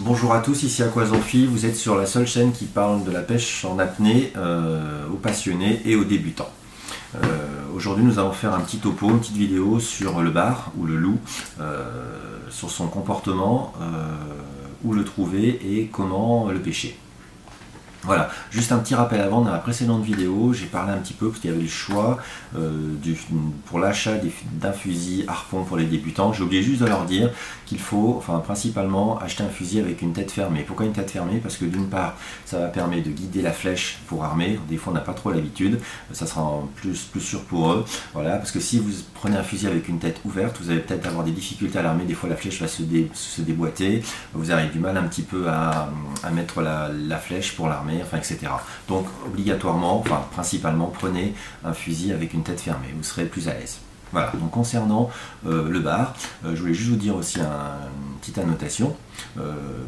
Bonjour à tous, ici Aquasanphi, vous êtes sur la seule chaîne qui parle de la pêche en apnée aux passionnés et aux débutants. Aujourd'hui nous allons faire un petit topo, une petite vidéo sur le bar ou le loup, sur son comportement, où le trouver et comment le pêcher. Voilà, juste un petit rappel avant, dans la précédente vidéo, j'ai parlé un petit peu parce qu'il y avait le choix pour l'achat d'un fusil harpon pour les débutants. J'ai oublié juste de leur dire qu'il faut, principalement, acheter un fusil avec une tête fermée. Pourquoi une tête fermée? Parce que d'une part, ça va permettre de guider la flèche pour armer. Des fois, on n'a pas trop l'habitude, ça sera plus sûr pour eux. Voilà, parce que si vous prenez un fusil avec une tête ouverte, vous allez peut-être avoir des difficultés à l'armer. Des fois, la flèche va se déboîter. Vous avez du mal un petit peu à mettre la flèche pour l'armer. Etc. Donc obligatoirement, principalement, prenez un fusil avec une tête fermée, vous serez plus à l'aise. Voilà, donc concernant le bar, je voulais juste vous dire aussi une petite annotation.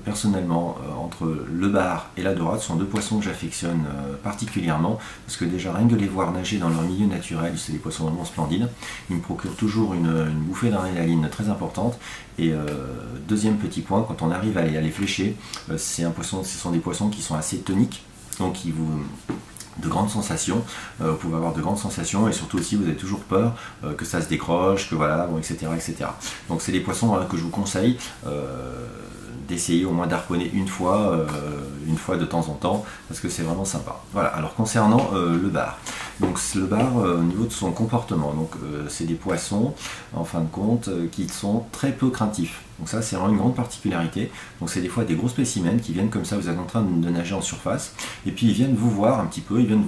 Personnellement, entre le bar et la dorade, ce sont deux poissons que j'affectionne particulièrement, parce que déjà rien que de les voir nager dans leur milieu naturel, c'est des poissons vraiment splendides. Ils me procurent toujours une bouffée d'adrénaline très importante. Et deuxième petit point, quand on arrive à les flécher, ce sont des poissons qui sont assez toniques, donc de grandes sensations, vous pouvez avoir de grandes sensations et surtout aussi vous avez toujours peur que ça se décroche, que voilà, bon, etc. Donc c'est des poissons que je vous conseille d'essayer au moins d'harponner une fois de temps en temps, parce que c'est vraiment sympa. Voilà, alors concernant le bar. Donc le bar, au niveau de son comportement, donc c'est des poissons, en fin de compte, qui sont très peu craintifs. Donc ça, c'est vraiment une grande particularité. Donc c'est des fois des gros spécimens qui viennent comme ça, vous êtes en train de nager en surface, et puis ils viennent vous voir un petit peu, ils viennent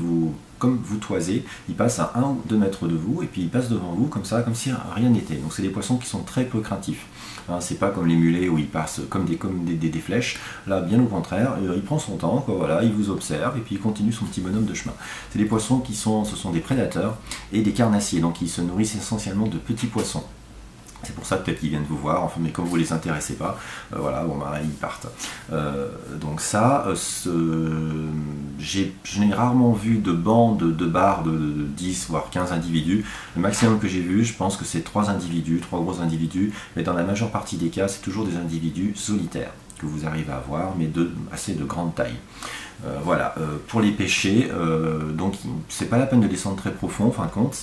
comme vous toiser, ils passent à 1 ou 2 mètres de vous, et puis ils passent devant vous comme ça, comme si rien n'était. Donc c'est des poissons qui sont très peu craintifs. Hein, c'est pas comme les mulets où ils passent comme des flèches. Là, bien au contraire, il prend son temps, quoi, voilà, il vous observe, et puis il continue son petit bonhomme de chemin. C'est des poissons ce sont des prédateurs et des carnassiers, donc ils se nourrissent essentiellement de petits poissons. C'est pour ça peut-être qu'ils viennent vous voir, mais comme vous ne les intéressez pas, voilà, bon bah ils partent. Donc ça, je n'ai rarement vu de bandes de bars de 10 voire 15 individus. Le maximum que j'ai vu, je pense que c'est 3 individus, 3 gros individus, mais dans la majeure partie des cas, c'est toujours des individus solitaires que vous arrivez à voir, mais assez de grande taille. Voilà, pour les pêcher, donc c'est pas la peine de descendre très profond, en fin de compte,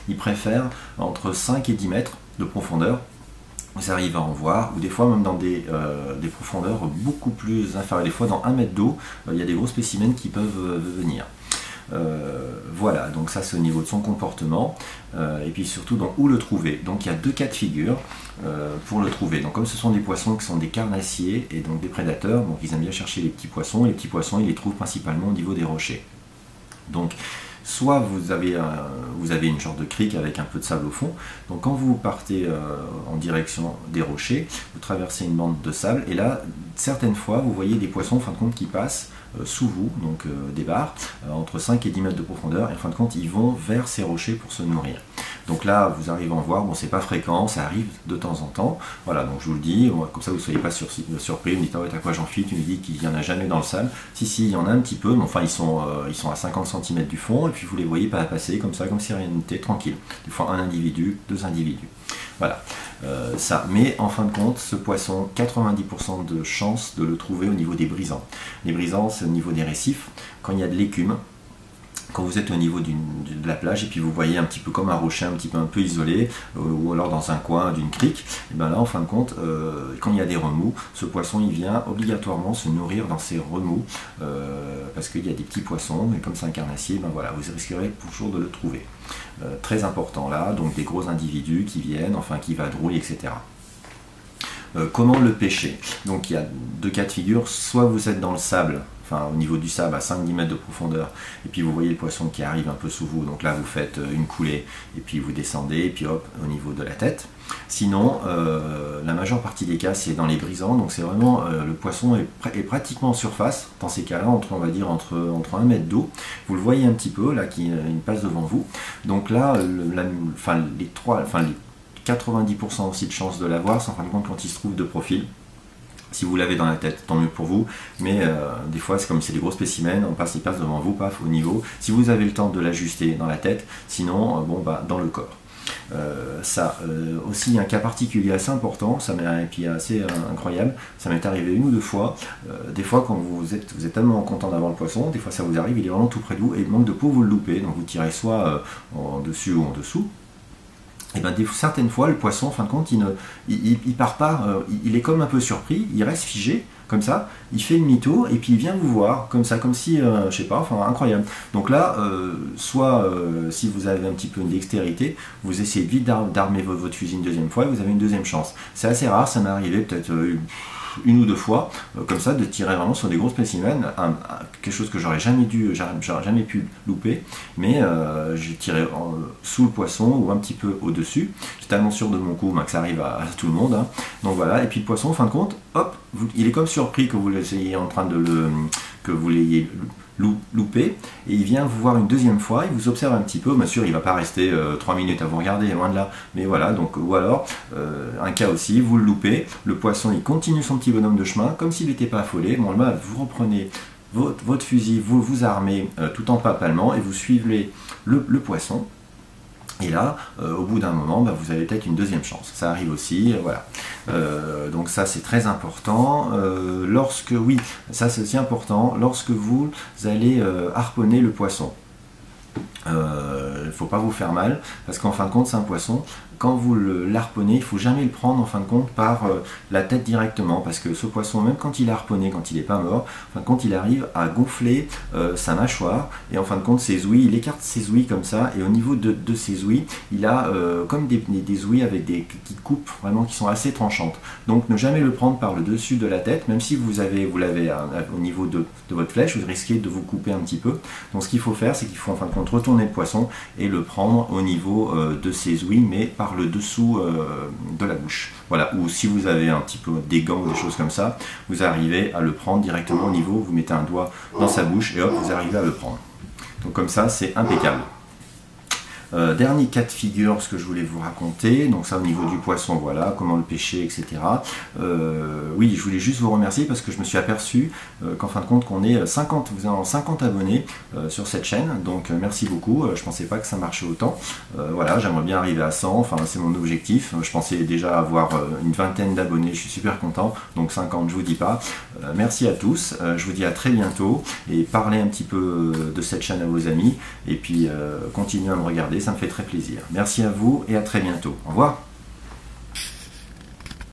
ils préfèrent entre 5 et 10 mètres de profondeur. Vous arrivez à en voir, ou des fois même dans des profondeurs beaucoup plus inférieures. Des fois dans 1 mètre d'eau, il y a des gros spécimens qui peuvent venir. Voilà, donc ça c'est au niveau de son comportement, et puis surtout dans où le trouver. Donc il y a 2 cas de figure pour le trouver. Donc comme ce sont des poissons qui sont des carnassiers et donc des prédateurs, donc ils aiment bien chercher les petits poissons, et les petits poissons ils les trouvent principalement au niveau des rochers. Donc soit vous avez une sorte de crique avec un peu de sable au fond, donc quand vous partez en direction des rochers, vous traversez une bande de sable, et là, certaines fois, vous voyez des poissons, en fin de compte, qui passent sous vous, donc des bars, entre 5 et 10 mètres de profondeur, et en fin de compte, ils vont vers ces rochers pour se nourrir. Donc là, vous arrivez à en voir, bon, c'est pas fréquent, ça arrive de temps en temps, voilà, donc je vous le dis, comme ça vous ne soyez pas surpris, vous me dites, ah ouais, t'as quoi Jean-Philippe, tu me dis qu'il n'y en a jamais dans le sable. Si, il y en a un petit peu, mais enfin, ils sont à 50 cm du fond, et puis vous les voyez pas passer comme ça, comme si rien n'était, tranquille. Des fois, un individu, 2 individus. Voilà, ça. Mais en fin de compte, ce poisson, 90% de chances de le trouver au niveau des brisants. Les brisants, c'est au niveau des récifs, quand il y a de l'écume. Quand vous êtes au niveau de la plage et puis vous voyez un petit peu comme un rocher un peu isolé, ou alors dans un coin d'une crique, et bien là en fin de compte, quand il y a des remous, ce poisson il vient obligatoirement se nourrir dans ces remous, parce qu'il y a des petits poissons, et comme c'est un carnassier, ben voilà, vous risquerez toujours de le trouver. Très important là, donc des gros individus qui viennent, qui vadrouillent, etc. Comment le pêcher? Donc il y a 2 cas de figure, soit vous êtes dans le sable, au niveau du sable à 5-10 mètres de profondeur, et puis vous voyez le poisson qui arrive un peu sous vous, donc là vous faites une coulée, et puis vous descendez, et puis hop, au niveau de la tête. Sinon, la majeure partie des cas c'est dans les brisants, donc c'est vraiment, le poisson est pratiquement en surface, dans ces cas-là, on va dire entre 1 mètre d'eau, vous le voyez un petit peu, là, il passe devant vous, donc là, les 90% aussi de chances de l'avoir, c'est en fin de compte quand il se trouve de profil. Si vous l'avez dans la tête, tant mieux pour vous, mais des fois, c'est comme c'est des gros spécimens, il passe devant vous, paf, au niveau. Si vous avez le temps de l'ajuster dans la tête, sinon, dans le corps. Ça, aussi un cas particulier assez important, et puis assez incroyable, ça m'est arrivé 1 ou 2 fois. Des fois quand vous êtes tellement content d'avoir le poisson, des fois ça vous arrive, il est vraiment tout près de vous et il manque de peau, vous le loupez, donc vous tirez soit en dessus ou en dessous. Et bien certaines fois le poisson en fin de compte il part pas, il est comme un peu surpris, il reste figé comme ça, il fait demi-tour et puis il vient vous voir comme ça, comme si, je sais pas, enfin incroyable. Donc là, si vous avez un petit peu une dextérité, vous essayez vite d'armer votre fusil une deuxième fois et vous avez une deuxième chance. C'est assez rare, ça m'est arrivé peut-être 1 ou 2 fois, comme ça, de tirer vraiment sur des gros spécimens, quelque chose que j'aurais jamais pu louper, mais j'ai tiré sous le poisson ou un petit peu au-dessus. J'étais tellement sûr de mon coup que ça arrive à tout le monde, hein. Donc voilà, et puis le poisson, en fin de compte, hop, il est comme surpris que vous l'ayez en train de que vous l'ayez loupé, et il vient vous voir une deuxième fois, il vous observe un petit peu, bien sûr il ne va pas rester 3 minutes à vous regarder, loin de là, mais voilà, donc, ou alors, un cas aussi, vous le loupez, le poisson il continue son petit bonhomme de chemin, comme s'il n'était pas affolé, bon là vous reprenez votre fusil, vous armez tout en papalement, et vous suivez le poisson. Et là, au bout d'un moment, vous avez peut-être une deuxième chance. Ça arrive aussi, voilà. Donc ça, c'est très important. Oui, ça c'est aussi important, lorsque vous allez harponner le poisson. Il ne faut pas vous faire mal, parce qu'en fin de compte, c'est un poisson. Quand vous l'harponnez, il ne faut jamais le prendre en fin de compte par la tête directement, parce que ce poisson, même quand il est harponné, quand il n'est pas mort, en fin de compte, il arrive à gonfler sa mâchoire, et en fin de compte, ses ouïes, il écarte ses ouïes comme ça, et au niveau de ses ouïes, il a comme des ouïes avec des petites coupes, vraiment, qui sont assez tranchantes. Donc, ne jamais le prendre par le dessus de la tête, même si vous l'avez au niveau de votre flèche, vous risquez de vous couper un petit peu. Donc, ce qu'il faut faire, c'est qu'il faut en fin de compte retourner le poisson et le prendre au niveau de ses ouïes, mais par le dessous de la bouche. Voilà, ou si vous avez un petit peu des gants ou des choses comme ça, vous arrivez à le prendre directement au niveau, vous mettez un doigt dans sa bouche et hop, vous arrivez à le prendre. Donc comme ça, c'est impeccable. Dernier cas de figure, ce que je voulais vous raconter, donc ça au niveau du poisson, voilà, comment le pêcher, etc. Oui, je voulais juste vous remercier parce que je me suis aperçu qu'en fin de compte, qu'on est 50, vous avez 50 abonnés sur cette chaîne, donc merci beaucoup, je pensais pas que ça marchait autant. Voilà, j'aimerais bien arriver à 100, enfin c'est mon objectif, je pensais déjà avoir une vingtaine d'abonnés, je suis super content, donc 50 je vous dis pas. Merci à tous, je vous dis à très bientôt, et parlez un petit peu de cette chaîne à vos amis, et puis continuez à me regarder, ça me fait très plaisir. Merci à vous et à très bientôt. Au revoir.